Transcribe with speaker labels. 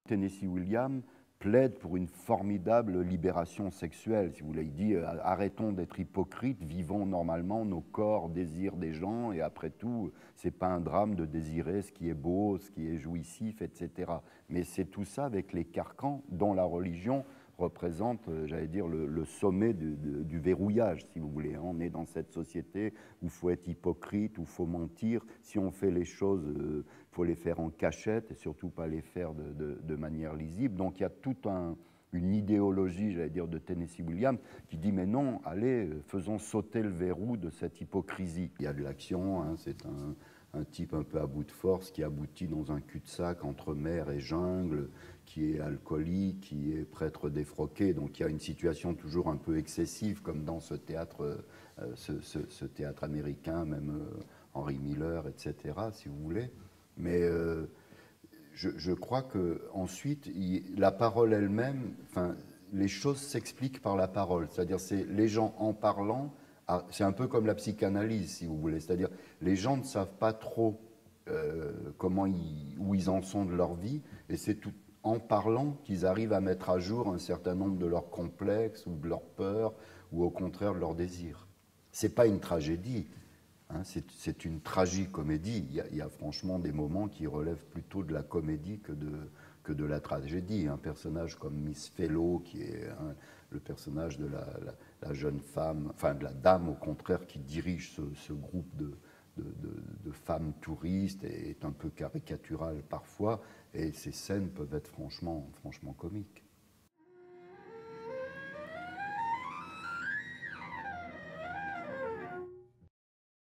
Speaker 1: Tennessee Williams plaide pour une formidable libération sexuelle, si vous voulez. Il dit arrêtons d'être hypocrites, vivons normalement, nos corps désirent des gens, et après tout, c'est pas un drame de désirer ce qui est beau, ce qui est jouissif, etc. Mais c'est tout ça avec les carcans dont la religion représente, j'allais dire, le sommet du verrouillage, si vous voulez. On est dans cette société où il faut être hypocrite, où il faut mentir. Si on fait les choses, il faut les faire en cachette et surtout pas les faire de manière lisible. Donc il y a toute une idéologie, j'allais dire, de Tennessee Williams qui dit mais non, allez, faisons sauter le verrou de cette hypocrisie. Il y a de l'action, hein, c'est un type un peu à bout de force qui aboutit dans un cul-de-sac entre mer et jungle, qui est alcoolique, qui est prêtre défroqué. Donc il y a une situation toujours un peu excessive, comme dans ce théâtre, ce théâtre américain, même Henry Miller, etc., si vous voulez. Mais je crois qu'ensuite, la parole elle-même, enfin, les choses s'expliquent par la parole. C'est-à-dire, c'est les gens en parlant, c'est un peu comme la psychanalyse, si vous voulez. C'est-à-dire, les gens ne savent pas trop où ils en sont de leur vie, et c'est tout en parlant qu'ils arrivent à mettre à jour un certain nombre de leurs complexes ou de leurs peurs, ou au contraire de leurs désirs. C'est pas une tragédie, hein, c'est une tragicomédie. Il y a franchement des moments qui relèvent plutôt de la comédie que de la tragédie. Un personnage comme Miss Fellow, qui est le personnage de la jeune femme, enfin de la dame au contraire, qui dirige ce groupe de femmes touristes, est un peu caricatural parfois, et ces scènes peuvent être franchement comiques.